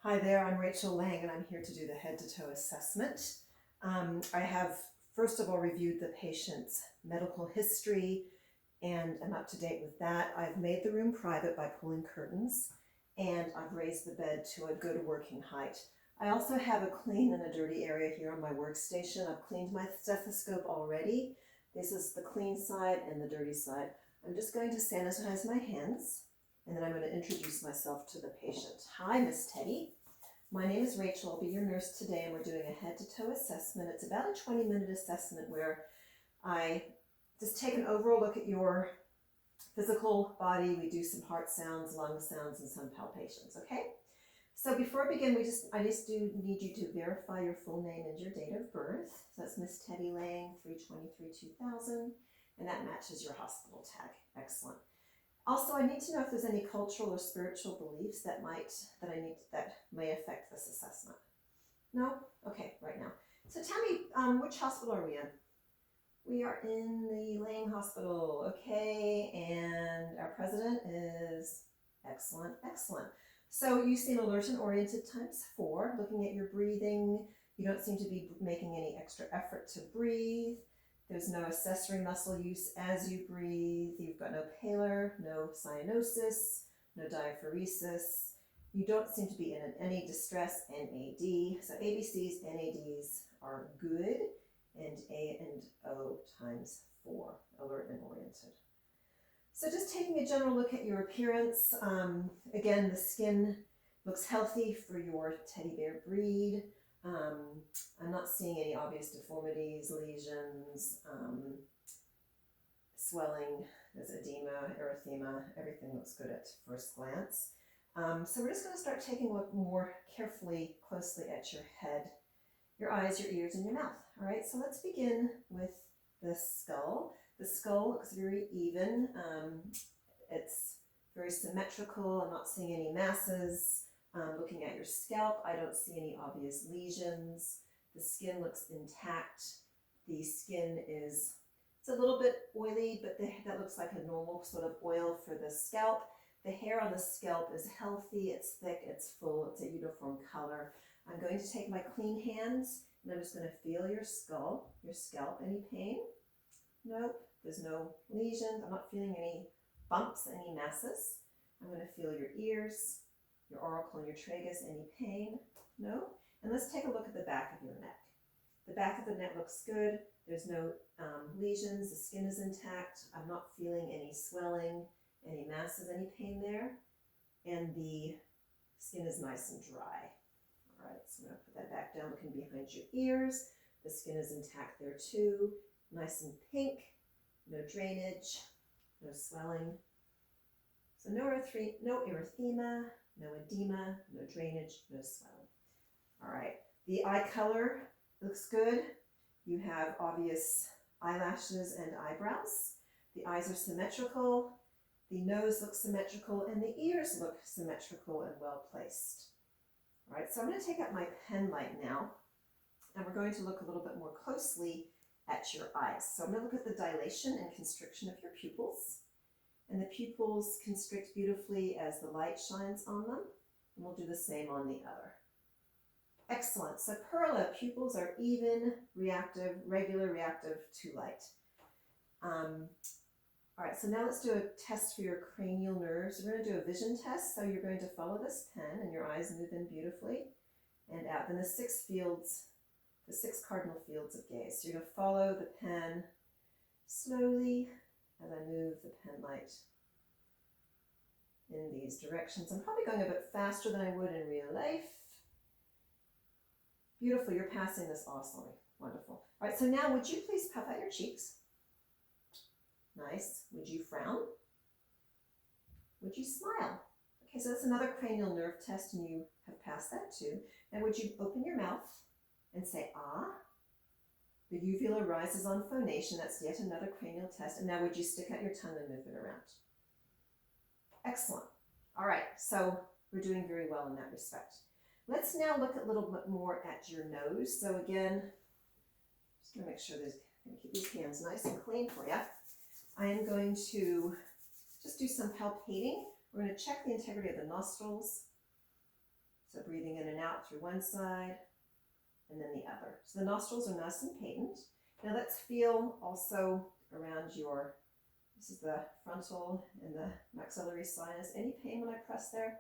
Hi there, I'm Rachael Laing and I'm here to do the head to toe assessment. I have first of all reviewed the patient's medical history and I'm up to date with that. I've made the room private by pulling curtains and I've raised the bed to a good working height. I also have a clean and a dirty area here on my workstation. I've cleaned my stethoscope already. This is the clean side and the dirty side. I'm just going to sanitize my hands. And then I'm going to introduce myself to the patient. Hi, Miss Teddy. My name is Rachael. I'll be your nurse today, and we're doing a head-to-toe assessment. It's about a 20-minute assessment where I just take an overall look at your physical body. We do some heart sounds, lung sounds, and some palpations, okay? So before I begin, I just do need you to verify your full name and your date of birth. So that's Miss Teddy Laing, 3/23/2000, and that matches your hospital tag. Excellent. Also, I need to know if there's any cultural or spiritual beliefs that may affect this assessment. No? Okay, right now. So tell me, which hospital are we in? We are in the Laing Hospital, okay, and our president is excellent, excellent. So you seem alert and oriented ×4. Looking at your breathing, you don't seem to be making any extra effort to breathe. There's no accessory muscle use as you breathe. You've got no pallor, no cyanosis, no diaphoresis. You don't seem to be in any distress, NAD. So ABCs, NADs are good, and A and O ×4, alert and oriented. So just taking a general look at your appearance. Again, the skin looks healthy for your teddy bear breed. I'm not seeing any obvious deformities, lesions, swelling, there's edema, erythema, everything looks good at first glance. So we're just going to start taking a look more carefully, closely at your head, your eyes, your ears, and your mouth. All right, so let's begin with the skull. The skull looks very even. It's very symmetrical. I'm not seeing any masses. Looking at your scalp, I don't see any obvious lesions. The skin looks intact. The skin it's a little bit oily, but that looks like a normal sort of oil for the scalp. The hair on the scalp is healthy, it's thick, it's full, it's a uniform color. I'm going to take my clean hands and I'm just going to feel your scalp. Any pain? Nope, there's no lesions. I'm not feeling any bumps, any masses. I'm going to feel your ears, your auricle and your tragus. Any pain? No. And let's take a look at the back of your neck. The back of the neck looks good. There's no lesions. The skin is intact. I'm not feeling any swelling, any masses, any pain there. And the skin is nice and dry. All right, so I'm going to put that back down, looking behind your ears. The skin is intact there too. Nice and pink. No drainage. No swelling. So no erythema, no edema, no drainage, no swelling. All right, the eye color looks good. You have obvious eyelashes and eyebrows. The eyes are symmetrical. The nose looks symmetrical and the ears look symmetrical and well placed. All right, so I'm going to take out my pen light now and we're going to look a little bit more closely at your eyes. So I'm going to look at the dilation and constriction of your pupils. And the pupils constrict beautifully as the light shines on them. And we'll do the same on the other. Excellent. So Perla, pupils are even, reactive, regular, reactive to light. All right, so now let's do a test for your cranial nerves. We're going to do a vision test. So you're going to follow this pen and your eyes move in beautifully and out. Then the six cardinal fields of gaze. So you're going to follow the pen slowly as I move the pen light in these directions. I'm probably going a bit faster than I would in real life. Beautiful, you're passing this awesomely. Wonderful. All right, so now would you please puff out your cheeks? Nice. Would you frown? Would you smile? Okay, so that's another cranial nerve test and you have passed that too. Now would you open your mouth and say ah? The uvula rises on phonation. That's yet another cranial test. And now would you stick out your tongue and move it around? Excellent. All right, so we're doing very well in that respect. Let's now look a little bit more at your nose. So again, just going to make sure I'm going to keep these hands nice and clean for you. I am going to just do some palpating. We're going to check the integrity of the nostrils. So breathing in and out through one side and then the other. So the nostrils are nice and patent. Now let's feel also around this is the frontal and the maxillary sinus. Any pain when I press there?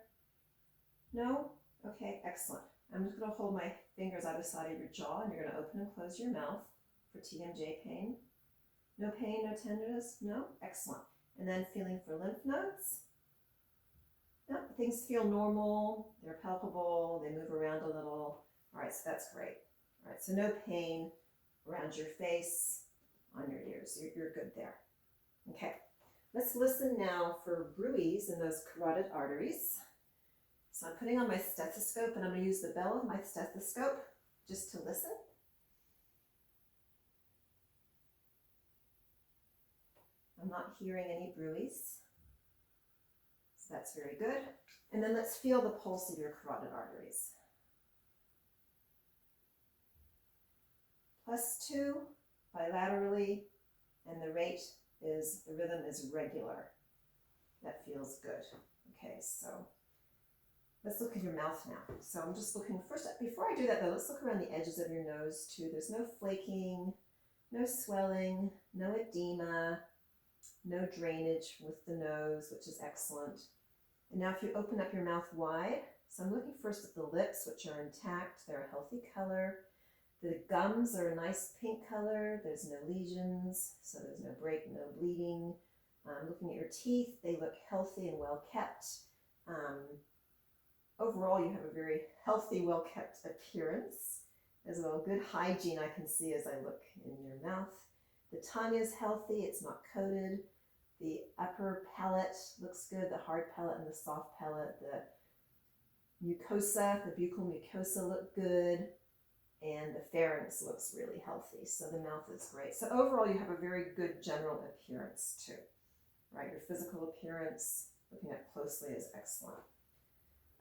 No? Okay, excellent. I'm just going to hold my fingers either side of your jaw, and you're going to open and close your mouth for TMJ pain. No pain, no tenderness? No? Excellent. And then feeling for lymph nodes. No, things feel normal, they're palpable, they move around a little. All right, so that's great. All right, so no pain around your face, on your ears. You're good there. Okay, let's listen now for bruits in those carotid arteries. So I'm putting on my stethoscope, and I'm going to use the bell of my stethoscope just to listen. I'm not hearing any bruits. So that's very good. And then let's feel the pulse of your carotid arteries. +2 bilaterally, and the rhythm is regular. That feels good. Okay, so let's look at your mouth now. So I'm just looking first, before I do that though, let's look around the edges of your nose too. There's no flaking, no swelling, no edema, no drainage with the nose, which is excellent. And now if you open up your mouth wide, so I'm looking first at the lips, which are intact. They're a healthy color. The gums are a nice pink color. There's no lesions, so there's no break, no bleeding. Looking at your teeth, they look healthy and well kept. Overall, you have a very healthy, well kept appearance as well. Good hygiene I can see as I look in your mouth. The tongue is healthy, it's not coated. The upper palate looks good, the hard palate and the soft palate. The mucosa, the buccal mucosa look good. And the pharynx looks really healthy. So the mouth is great. So overall, you have a very good general appearance too, right? Your physical appearance, looking at closely, is excellent.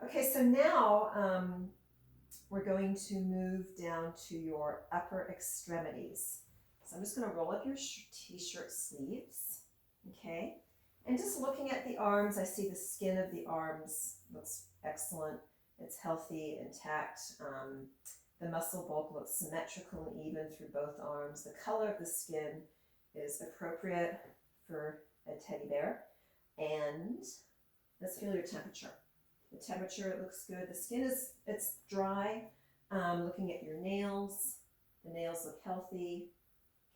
Okay, so now we're going to move down to your upper extremities. So I'm just going to roll up your t-shirt sleeves, okay? And just looking at the arms, I see the skin of the arms looks excellent. It's healthy, intact. The muscle bulk looks symmetrical and even through both arms. The color of the skin is appropriate for a teddy bear. And let's feel your temperature. The temperature, it looks good. The skin it's dry. Looking at your nails, the nails look healthy.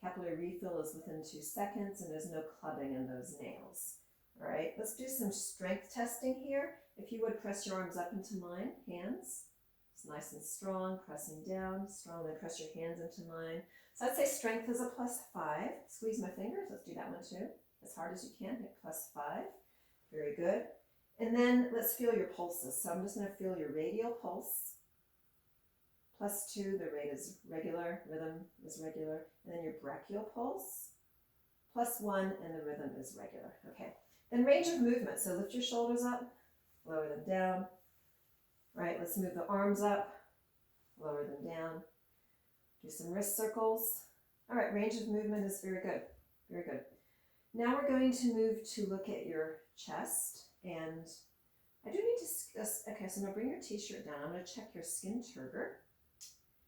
Capillary refill is within 2 seconds, and there's no clubbing in those nails. All right, let's do some strength testing here. If you would press your arms up into mine, hands. It's nice and strong, pressing down, strong, then press your hands into mine. So I'd say strength is a +5. Squeeze my fingers, let's do that one too. As hard as you can, hit +5. Very good. And then let's feel your pulses. So I'm just going to feel your radial pulse. +2, the rate is regular, rhythm is regular. And then your brachial pulse. +1, and the rhythm is regular. Okay. Then range of movement. So lift your shoulders up, lower them down. Right, let's move the arms up, lower them down. Do some wrist circles. All right, range of movement is very good. Very good. Now we're going to move to look at your chest. And I do need to, okay, so I'm going to bring your t-shirt down. I'm going to check your skin turgor.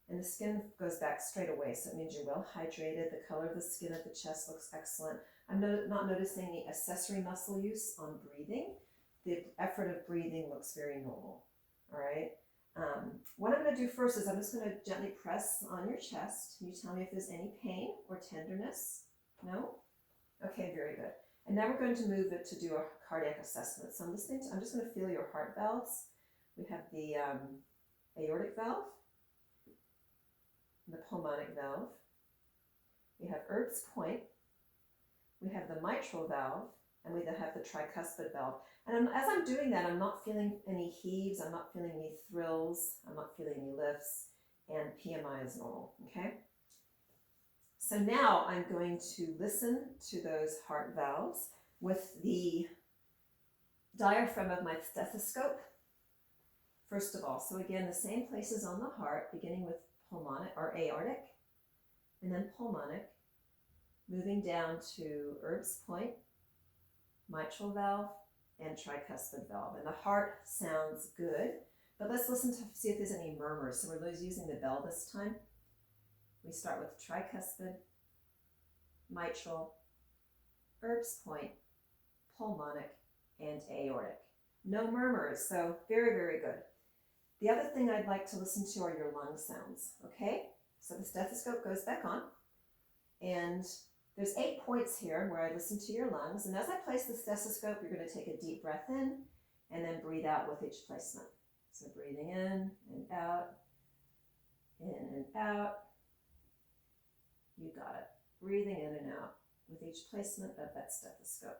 And the skin goes back straight away, so it means you're well hydrated. The color of the skin at the chest looks excellent. I'm not noticing any accessory muscle use on breathing. The effort of breathing looks very normal. All right. What I'm going to do first is I'm just going to gently press on your chest. You tell me if there's any pain or tenderness. No? Okay, very good. And now we're going to move it to do a cardiac assessment. So I'm just going to feel your heart valves. We have the aortic valve, the pulmonic valve. We have Erb's point. We have the mitral valve, and we then have the tricuspid valve. And as I'm doing that, I'm not feeling any heaves, I'm not feeling any thrills, I'm not feeling any lifts, and PMI is normal, okay? So now I'm going to listen to those heart valves with the diaphragm of my stethoscope, first of all. So again, the same places on the heart, beginning with pulmonic or aortic, and then pulmonic, moving down to Erb's point, mitral valve, and tricuspid valve. And the heart sounds good. But let's listen to see if there's any murmurs. So we're using the bell this time. We start with tricuspid, mitral, Erb's point, pulmonic, and aortic. No murmurs, so very, very good. The other thing I'd like to listen to are your lung sounds, okay? So the stethoscope goes back on, and there's 8 points here where I listen to your lungs, and as I place the stethoscope, you're going to take a deep breath in, and then breathe out with each placement. So breathing in and out, in and out. You got it. Breathing in and out with each placement of that stethoscope.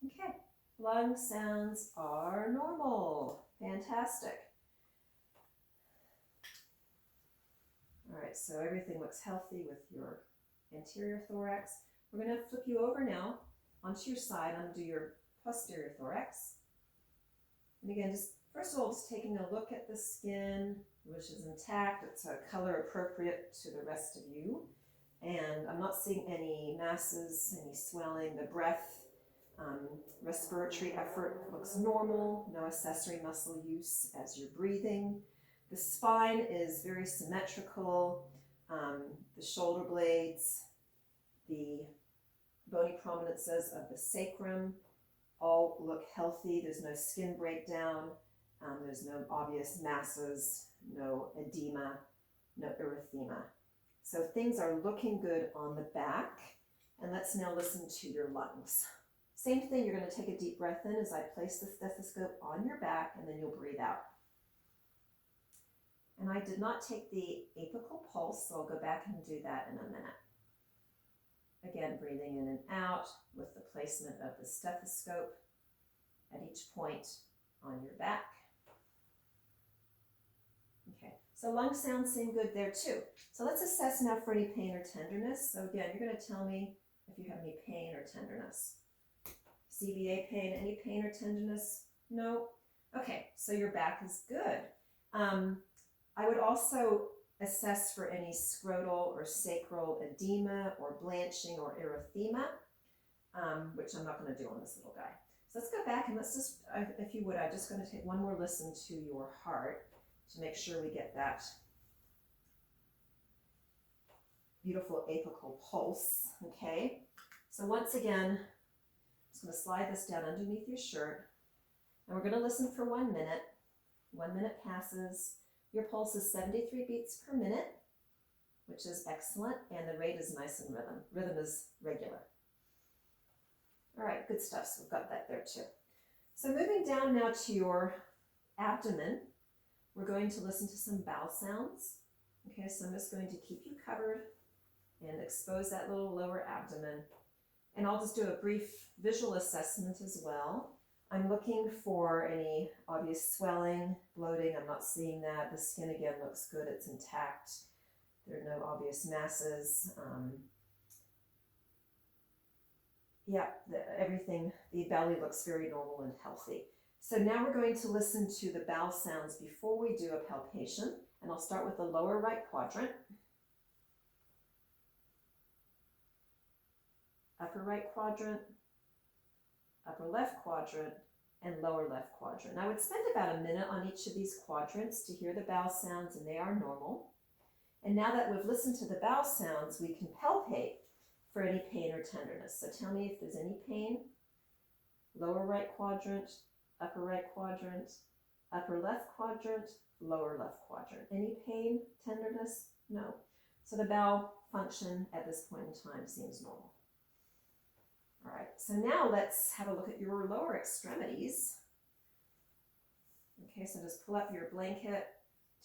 Okay, lung sounds are normal. Fantastic. All right, so everything looks healthy with your anterior thorax. We're going to flip you over now onto your side, undo your posterior thorax. And again, just first of all, just taking a look at the skin, which is intact. It's a color appropriate to the rest of you. And I'm not seeing any masses, any swelling. The breath, respiratory effort looks normal. No accessory muscle use as you're breathing. The spine is very symmetrical. The shoulder blades, the bony prominences of the sacrum all look healthy. There's no skin breakdown. There's no obvious masses, no edema, no erythema. So things are looking good on the back. And let's now listen to your lungs. Same thing, you're going to take a deep breath in as I place the stethoscope on your back, and then you'll breathe out. And I did not take the apical pulse, so I'll go back and do that in a minute. Again, breathing in and out with the placement of the stethoscope at each point on your back. Okay, so lung sounds seem good there too. So let's assess now for any pain or tenderness. So again, you're going to tell me if you have any pain or tenderness. CVA pain, any pain or tenderness? No? Okay, so your back is good. I would also assess for any scrotal or sacral edema or blanching or erythema, which I'm not going to do on this little guy. So let's go back and let's just, if you would, I'm just going to take one more listen to your heart to make sure we get that beautiful apical pulse, okay? So once again, I'm just going to slide this down underneath your shirt, and we're going to listen for 1 minute. 1 minute passes. Your pulse is 73 beats per minute, which is excellent, and the rate is nice and rhythm. Rhythm is regular. All right, good stuff. So we've got that there too. So moving down now to your abdomen, we're going to listen to some bowel sounds. Okay, so I'm just going to keep you covered and expose that little lower abdomen. And I'll just do a brief visual assessment as well. I'm looking for any obvious swelling, bloating. I'm not seeing that. The skin again looks good. It's intact. There are no obvious masses. Everything, the belly looks very normal and healthy. So now we're going to listen to the bowel sounds before we do a palpation. And I'll start with the lower right quadrant. Upper right quadrant, upper left quadrant, and lower left quadrant. And I would spend about a minute on each of these quadrants to hear the bowel sounds, and they are normal. And now that we've listened to the bowel sounds, we can palpate for any pain or tenderness. So tell me if there's any pain. Lower right quadrant, upper right quadrant, upper left quadrant, lower left quadrant. Any pain, tenderness? No. So the bowel function at this point in time seems normal. All right, so now let's have a look at your lower extremities. Okay, so just pull up your blanket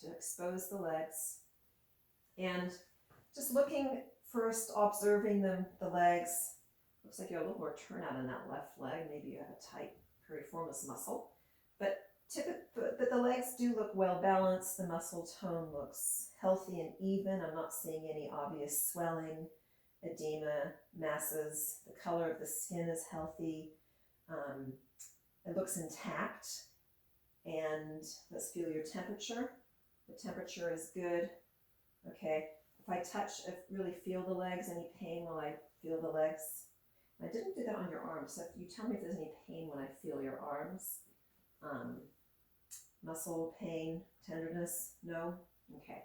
to expose the legs. And just looking first, observing the legs. Looks like you have a little more turnout in that left leg. Maybe you have a tight piriformis muscle. But the legs do look well balanced. The muscle tone looks healthy and even. I'm not seeing any obvious swelling, edema, masses. The color of the skin is healthy. It looks intact. And let's feel your temperature. The temperature is good. Okay, if I touch, really feel the legs, any pain while I feel the legs? I didn't do that on your arms, so if you tell me if there's any pain when I feel your arms. Muscle pain, tenderness, no? Okay,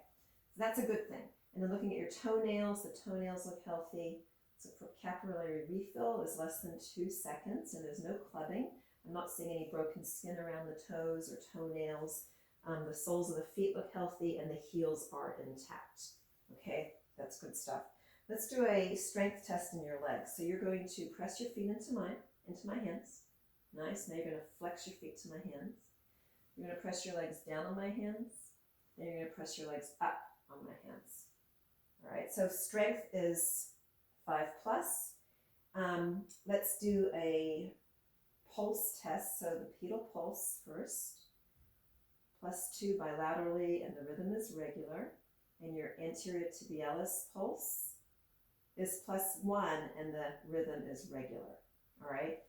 so that's a good thing. And then looking at your toenails, the toenails look healthy. So for capillary refill is less than 2 seconds and there's no clubbing. I'm not seeing any broken skin around the toes or toenails. The soles of the feet look healthy and the heels are intact. Okay, that's good stuff. Let's do a strength test in your legs. So you're going to press your feet into my hands. Nice, now you're going to flex your feet to my hands. You're going to press your legs down on my hands. Then you're going to press your legs up on my hands. All right, so strength is 5+. Let's do a pulse test. So the pedal pulse first, +2 bilaterally, and the rhythm is regular. And your anterior tibialis pulse is +1, and the rhythm is regular. All right.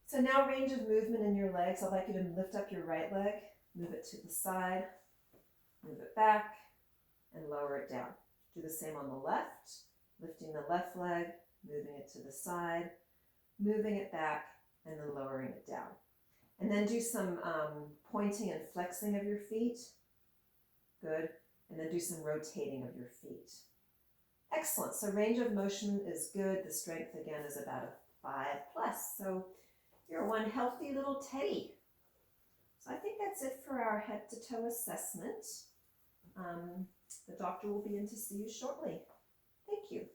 So now range of movement in your legs. I'd like you to lift up your right leg, move it to the side, move it back, and lower it down. Do the same on the left, lifting the left leg, moving it to the side, moving it back, and then lowering it down. And then do some pointing and flexing of your feet. Good. And then do some rotating of your feet. Excellent. So range of motion is good. The strength, again, is about a 5+. So you're one healthy little teddy. So I think that's it for our head to toe assessment. The doctor will be in to see you shortly. Thank you.